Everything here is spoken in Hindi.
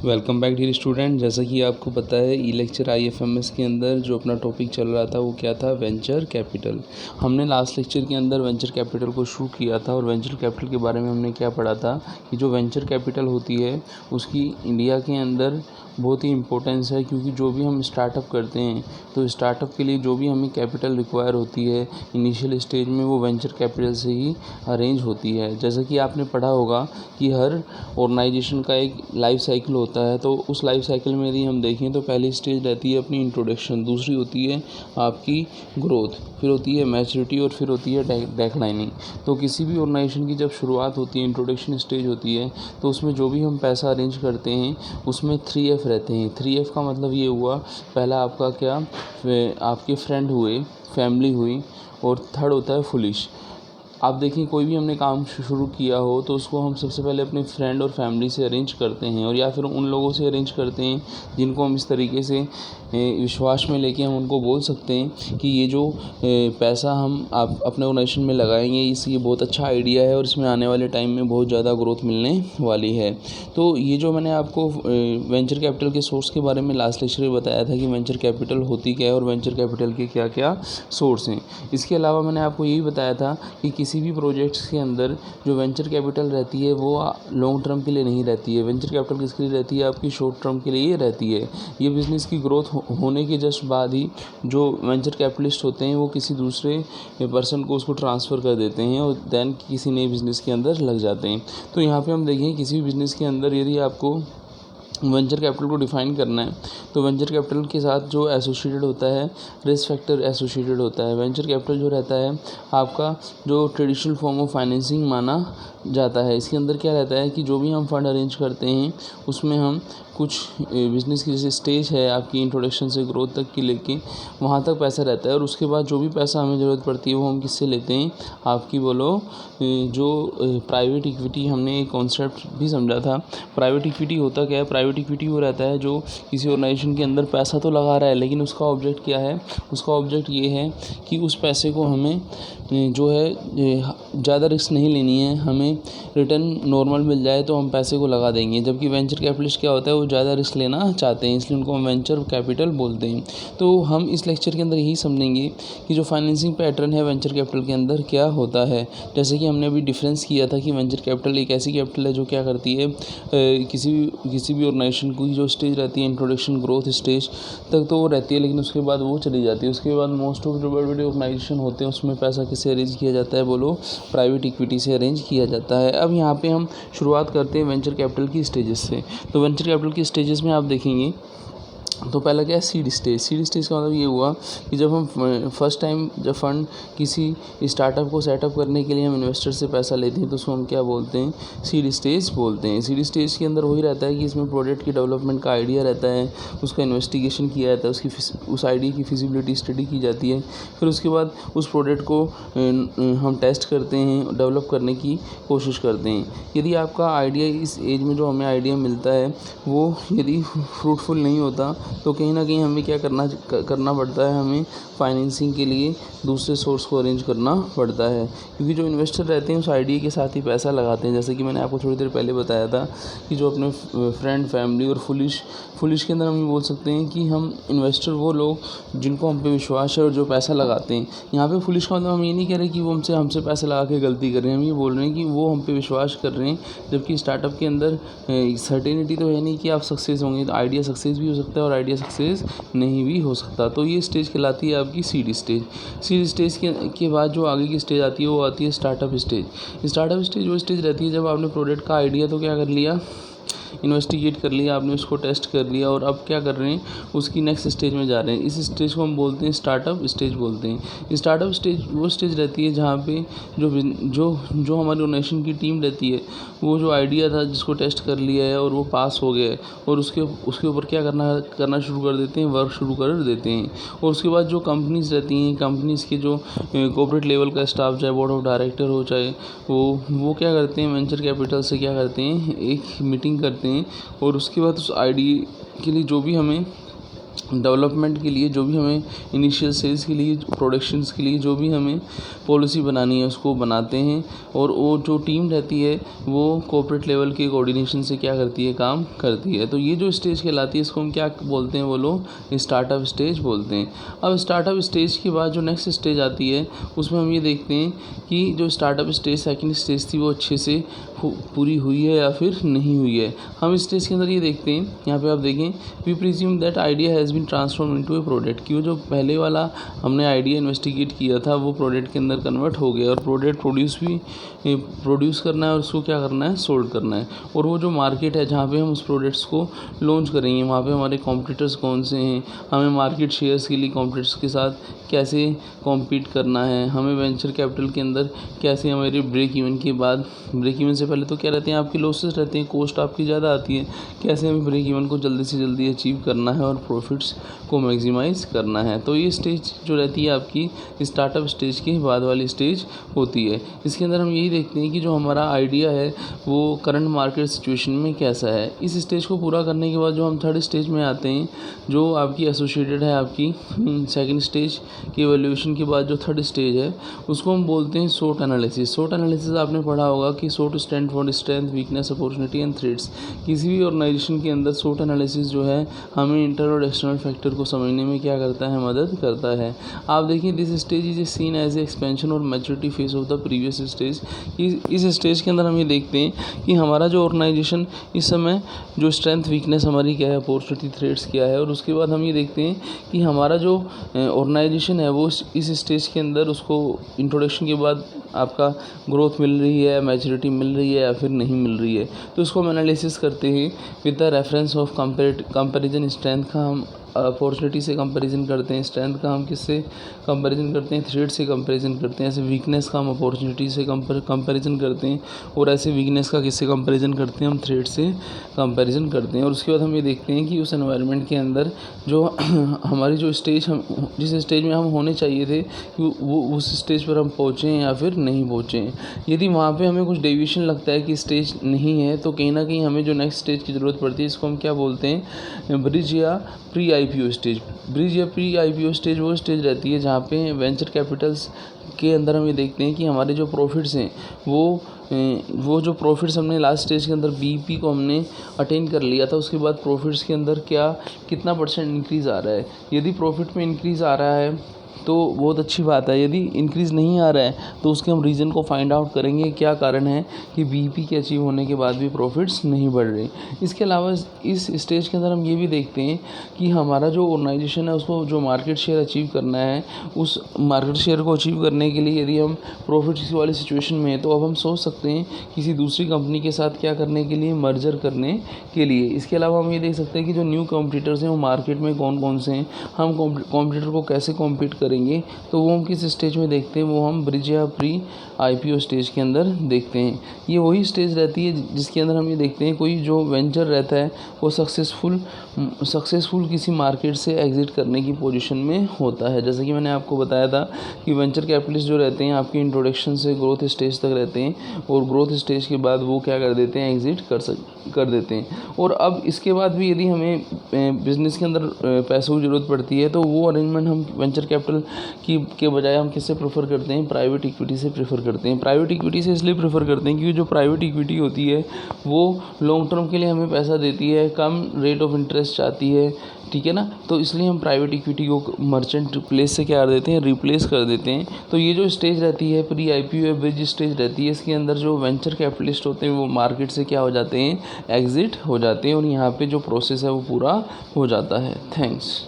Welcome back dear student. जैसा कि आपको पता है ई लेक्चर IFMS के अंदर जो अपना टॉपिक चल रहा था वो क्या था, वेंचर कैपिटल। हमने लास्ट लेक्चर के अंदर वेंचर कैपिटल को शुरू किया था और वेंचर कैपिटल के बारे में हमने क्या पढ़ा था कि जो वेंचर कैपिटल होती है उसकी इंडिया के अंदर बहुत ही इम्पोर्टेंस है, क्योंकि जो भी हम स्टार्टअप करते हैं तो स्टार्टअप के लिए जो भी हमें कैपिटल रिक्वायर होती है इनिशियल स्टेज में वो वेंचर कैपिटल से ही अरेंज होती है। जैसा कि आपने पढ़ा होगा कि हर ऑर्गेनाइजेशन का एक लाइफ साइकिल होता है, तो उस लाइफ साइकिल में यदि हम देखें तो पहली स्टेज रहती है अपनी इंट्रोडक्शन, दूसरी होती है आपकी ग्रोथ, फिर होती है मैच्योरिटी और फिर होती है डेक्लाइनिंग। तो किसी भी ऑर्गेनाइजेशन की जब शुरुआत होती है, इंट्रोडक्शन स्टेज होती है, तो उसमें जो भी हम पैसा अरेंज करते हैं उसमें 3F रहते हैं। 3F का मतलब ये हुआ, पहला आपका क्या, आपके फ्रेंड हुए, फैमिली हुई, और थर्ड होता है फुलिश। आप देखिए कोई भी हमने काम शुरू किया हो तो उसको हम सबसे पहले अपने फ्रेंड और फैमिली से अरेंज करते हैं, और या फिर उन लोगों से अरेंज करते हैं जिनको हम इस तरीके से विश्वास में लेके हम उनको बोल सकते हैं कि ये जो पैसा हम आप अपने ऑर्गेनाइजेशन में लगाएंगे ये बहुत अच्छा आइडिया है और इसमें आने वाले टाइम में बहुत ज़्यादा ग्रोथ मिलने वाली है। तो ये जो मैंने आपको वेंचर कैपिटल के सोर्स के बारे में लास्ट लेक्चर में बताया था कि वेंचर कैपिटल होती क्या है और वेंचर कैपिटल के क्या क्या सोर्स हैं। इसके अलावा मैंने आपको यही बताया था कि किसी भी प्रोजेक्ट्स के अंदर जो वेंचर कैपिटल रहती है वो लॉन्ग टर्म के लिए नहीं रहती है। वेंचर कैपिटल किसके लिए रहती है, आपकी शॉर्ट टर्म के लिए रहती है। ये बिज़नेस की ग्रोथ होने के जस्ट बाद ही जो वेंचर कैपिटलिस्ट होते हैं वो किसी दूसरे पर्सन को उसको ट्रांसफ़र कर देते हैं और देन किसी नए बिज़नेस के अंदर लग जाते हैं। तो यहाँ पे हम देखें किसी भी बिज़नेस के अंदर यदि आपको वेंचर कैपिटल को डिफ़ाइन करना है तो वेंचर कैपिटल के साथ जो एसोसिएटेड होता है रिस्क फैक्टर एसोसिएटेड होता है। वेंचर कैपिटल जो रहता है आपका जो ट्रेडिशनल फॉर्म ऑफ फाइनेंसिंग माना जाता है। इसके अंदर क्या रहता है कि जो भी हम फंड अरेंज करते हैं उसमें हम कुछ बिज़नेस की जैसे स्टेज है आपकी इंट्रोडक्शन से ग्रोथ तक की लेके वहाँ तक पैसा रहता है, और उसके बाद जो भी पैसा हमें ज़रूरत पड़ती है वो हम किससे लेते हैं, आपकी बोलो जो प्राइवेट इक्विटी। हमने एक कॉन्सेप्ट भी समझा था। प्राइवेट इक्विटी होता क्या है, प्राइवेट इक्विटी वो रहता है जो किसी ऑर्गेनाइजेशन के अंदर पैसा तो लगा रहा है लेकिन उसका ऑब्जेक्ट क्या है, उसका ऑब्जेक्ट ये है कि उस पैसे को हमें जो है ज़्यादा रिस्क नहीं लेनी है, हमें रिटर्न नॉर्मल मिल जाए तो हम पैसे को लगा देंगे। जबकि वेंचर कैपिटलिस्ट क्या होता है, वो ज़्यादा रिस्क लेना चाहते हैं, इसलिए उनको हम वेंचर कैपिटल बोलते हैं। तो हम इस लेक्चर के अंदर यही समझेंगे कि जो फाइनेंसिंग पैटर्न है वेंचर कैपिटल के अंदर क्या होता है। जैसे कि हमने अभी डिफरेंस किया था कि वेंचर कैपिटल एक ऐसी कैपिटल है जो क्या करती है, किसी भी ऑर्गेनाइजेशन की जो स्टेज रहती है इंट्रोडक्शन ग्रोथ स्टेज तक तो वो रहती है, लेकिन उसके बाद वो चली जाती है। उसके बाद मोस्ट ऑफ जो बड़े बड़े ऑर्गेनाइजेशन होते हैं उसमें पैसा किससे अरेंज किया जाता है, बोलो प्राइवेट इक्विटी से अरेंज किया जाता है। अब यहाँ पे हम शुरुआत करते हैं वेंचर कैपिटल की स्टेजेस से। तो वेंचर कैपिटल की स्टेजेस में आप देखेंगे तो पहला क्या है, सीड स्टेज। सीड स्टेज का मतलब ये हुआ कि जब हम फर्स्ट टाइम जब फंड किसी स्टार्टअप को सेटअप करने के लिए हम इन्वेस्टर से पैसा लेते हैं तो उसको हम क्या बोलते हैं, सीड स्टेज बोलते हैं। सीड स्टेज के अंदर वही रहता है कि इसमें प्रोडक्ट की डेवलपमेंट का आइडिया रहता है, उसका इन्वेस्टिगेशन किया जाता है, उस आइडिया की फिजिबिलिटी स्टडी की जाती है, फिर उसके बाद उस प्रोडक्ट को हम टेस्ट करते हैं, डेवलप करने की कोशिश करते हैं। यदि आपका आइडिया इस एज में जो हमें आइडिया मिलता है वो यदि फ्रूटफुल नहीं होता तो कहीं ना कहीं हमें क्या करना पड़ता है, हमें फाइनेंसिंग के लिए दूसरे सोर्स को अरेंज करना पड़ता है, क्योंकि जो इन्वेस्टर रहते हैं उस आइडिया के साथ ही पैसा लगाते हैं। जैसे कि मैंने आपको थोड़ी देर पहले बताया था कि जो अपने फ्रेंड, फैमिली और फुलिश के अंदर हम ये बोल सकते हैं कि हम इन्वेस्टर वो लोग जिनको हम पे विश्वास है और जो पैसा लगाते हैं। यहाँ पे फुलिश का मतलब हम ये नहीं कह रहे कि वो हमसे पैसा लगा के गलती कर रहे हैं, हम ये बोल रहे हैं कि वो हम पे विश्वास कर रहे हैं। जबकि स्टार्टअप के अंदर सर्टेनिटी तो है नहीं कि आप सक्सेस होंगे, तो आइडिया सक्सेस भी हो सकता है और आइडिया सक्सेस नहीं भी हो सकता। तो ये स्टेज कहलाती है आपकी सीड स्टेज। सीड स्टेज के बाद जो आगे की स्टेज आती है वो आती है स्टार्टअप स्टेज। स्टार्टअप स्टेज वो स्टेज रहती है जब आपने प्रोडक्ट का आइडिया तो क्या कर लिया, इन्वेस्टिगेट कर लिया आपने, उसको टेस्ट कर लिया और अब क्या कर रहे हैं, उसकी नेक्स्ट स्टेज में जा रहे हैं। इस स्टेज को हम बोलते हैं स्टार्टअप स्टेज बोलते हैं। स्टार्टअप स्टेज वो स्टेज रहती है जहाँ पे जो हमारी ऑर्गेनाइजेशन की टीम रहती है वो जो आइडिया था जिसको टेस्ट कर लिया है और वो पास हो गया है, और उसके ऊपर क्या करना शुरू कर देते हैं, वर्क शुरू कर देते हैं। और उसके बाद जो कंपनीज़ रहती हैं, कंपनीज़ के जो कॉर्पोरेट लेवल का स्टाफ, चाहे बोर्ड ऑफ डायरेक्टर हो, चाहे वो क्या करते हैं, वेंचर कैपिटल से क्या करते हैं, एक मीटिंग करते हैं और उसके बाद उस आइडिया के लिए जो भी हमें डेवलपमेंट के लिए जो भी हमें इनिशियल स्टेज के लिए प्रोडक्शंस के लिए जो भी हमें पॉलिसी बनानी है उसको बनाते हैं। और वो जो टीम रहती है वो कॉर्पोरेट लेवल के कोऑर्डिनेशन से क्या करती है, काम करती है। तो ये जो स्टेज कहलाती है इसको हम क्या बोलते हैं, वो लोग स्टार्टअप स्टेज बोलते हैं। अब स्टार्टअप स्टेज के बाद जो नेक्स्ट स्टेज आती है उसमें हम ये देखते हैं कि जो स्टार्टअप स्टेज सेकंड स्टेज थी वो अच्छे से पूरी हुई है या फिर नहीं हुई है। हम इस स्टेज के अंदर ये देखते हैं, यहाँ पे आप देखें, we presume that idea has been transform into a product, कि वो जो पहले वाला हमने आइडिया इन्वेस्टिगेट किया था वो प्रोडक्ट के अंदर कन्वर्ट हो गया और प्रोडक्ट प्रोड्यूस करना है और उसको क्या करना है, सोल्ड करना है। और वो जो मार्केट है जहाँ पे हम उस प्रोडक्ट्स को लॉन्च करेंगे वहाँ पे हमारे कॉम्पिटिटर्स कौन से हैं, हमें मार्केट शेयर्स के लिए कॉम्पिटिटर्स के साथ कैसे कॉम्पीट करना है, हमें वेंचर कैपिटल के अंदर कैसे हमारे ब्रेक इवन के बाद, ब्रेक इवन से पहले तो क्या रहते हैं, आपके लॉसेस रहते हैं, कॉस्ट आपकी ज़्यादा आती है, कैसे हमें ब्रेक इवन को जल्दी से जल्दी अचीव करना है और प्रॉफिट्स को मैक्सिमाइज़ करना है। तो ये स्टेज जो रहती है आपकी स्टार्टअप स्टेज के बाद वाली स्टेज होती है। इसके अंदर हम यही देखते हैं कि जो हमारा आइडिया है वो करंट मार्केट सिचुएशन में कैसा है। इस स्टेज को पूरा करने के बाद जो हम थर्ड स्टेज में आते हैं जो आपकी एसोसिएटेड है आपकी सेकंड स्टेज की एवोल्यूशन के बाद जो थर्ड स्टेज है उसको हम बोलते हैं SWOT एनालिसिस। SWOT एनालिसिस आपने पढ़ा होगा कि SWOT stand for strength, weakness, opportunity and threats. किसी भी ऑर्गेनाइजेशन के अंदर SWOT एनालिसिस जो है हमें इंटर और एक्सटर्नल फैक्टर को समझने में क्या करता है, मदद करता है। आप देखिए this stage is seen as expansion और maturity phase of the previous stage. इस स्टेज के अंदर हम ये देखते हैं कि हमारा जो ऑर्गेनाइजेशन इस समय जो स्ट्रेंथ वीकनेस हमारी क्या है, अपॉर्चुनिटी थ्रेट्स क्या है, और उसके बाद हम ये देखते हैं कि हमारा जो ऑर्गेनाइजेशन है वो इस स्टेज के अंदर उसको इंट्रोडक्शन के बाद आपका ग्रोथ मिल रही है, मैच्योरिटी मिल रही है या फिर नहीं मिल रही है। तो इसको हम एनालिसिस करते हैं with the reference of comparison. Strength का हम अपॉर्चुनिटी से कंपैरिजन करते हैं, स्ट्रेंथ का हम किससे कंपैरिजन करते हैं, थ्रेट से कंपैरिजन करते हैं। ऐसे वीकनेस का हम अपॉर्चुनिटी से कंपैरिजन करते हैं और ऐसे वीकनेस का किससे कंपैरिजन करते हैं, हम थ्रेट से कंपैरिजन करते हैं। और उसके बाद हम ये देखते हैं कि उस एनवायरनमेंट के अंदर जो हमारी जो स्टेज हम जिस स्टेज में हम होने चाहिए थे वो उस स्टेज पर हम पहुँचे हैं या फिर नहीं पहुँचे हैं। यदि वहाँ पे हमें कुछ डेविएशन लगता है कि स्टेज नहीं है तो कहीं ना कहीं हमें जो नेक्स्ट स्टेज की ज़रूरत पड़ती है इसको हम क्या बोलते हैं, ब्रिज या प्री IPO स्टेज। ब्रिज या प्री IPO स्टेज वो स्टेज रहती है जहाँ पे वेंचर कैपिटल्स के अंदर हम ये देखते हैं कि हमारे जो प्रॉफिट्स हैं वो जो प्रॉफिट्स हमने लास्ट स्टेज के अंदर BEP को हमने अटेन कर लिया था उसके बाद प्रॉफिट्स के अंदर कितना % इंक्रीज़ आ रहा है। यदि प्रॉफिट में इंक्रीज़ आ रहा है तो बहुत अच्छी बात है, यदि इंक्रीज़ नहीं आ रहा है तो उसके हम रीज़न को फाइंड आउट करेंगे क्या कारण है कि BEP के अचीव होने के बाद भी प्रॉफिट्स नहीं बढ़ रहे। इसके अलावा इस स्टेज के अंदर हम ये भी देखते हैं कि हमारा जो ऑर्गेनाइजेशन है उसको जो मार्केट शेयर अचीव करना है, उस मार्केट शेयर को अचीव करने के लिए यदि हम प्रॉफिट्स वाली सिचुएशन में है तो अब हम सोच सकते हैं किसी दूसरी कंपनी के साथ क्या करने के लिए, मर्जर करने के लिए। इसके अलावा हम ये देख सकते हैं कि जो न्यू कॉम्पिटिटर्स हैं वो मार्केट में कौन कौन से हैं, हम कॉम्पिटिटर को कैसे कॉम्पीट करेंगे, तो वो हम किस स्टेज में देखते हैं, वो हम ब्रिज या प्री IPO स्टेज के अंदर देखते हैं। ये वही स्टेज रहती है जिसके अंदर हम ये देखते हैं कोई जो वेंचर रहता है वो सक्सेसफुल किसी मार्केट से एग्जिट करने की पोजीशन में होता है। जैसे कि मैंने आपको बताया था कि वेंचर कैपिटलिस्ट जो रहते हैं आपके इंट्रोडक्शन से ग्रोथ स्टेज तक रहते हैं और ग्रोथ स्टेज के बाद वो क्या कर देते हैं, एग्जिट कर देते हैं। और अब इसके बाद भी यदि हमें बिज़नेस के अंदर पैसों की ज़रूरत पड़ती है तो वो अरेंजमेंट हम वेंचर कैपिटल के बजाय हम किससे प्रेफर करते हैं, प्राइवेट इक्विटी से प्रेफर करते हैं। प्राइवेट इक्विटी से इसलिए प्रेफर करते हैं क्योंकि जो प्राइवेट इक्विटी होती है वो लॉन्ग टर्म के लिए हमें पैसा देती है, कम रेट ऑफ इंटरेस्ट चाहती है, ठीक है ना। तो इसलिए हम प्राइवेट इक्विटी को मर्चेंट प्लेस से क्या कर देते हैं, रिप्लेस कर देते हैं। तो ये जो स्टेज रहती है प्री IPO या ब्रिज स्टेज रहती है, इसके अंदर जो वेंचर कैपिटलिस्ट होते हैं वो मार्केट से क्या हो जाते हैं, एग्जिट हो जाते हैं और यहाँ पे जो प्रोसेस है वो पूरा हो जाता है। थैंक्स।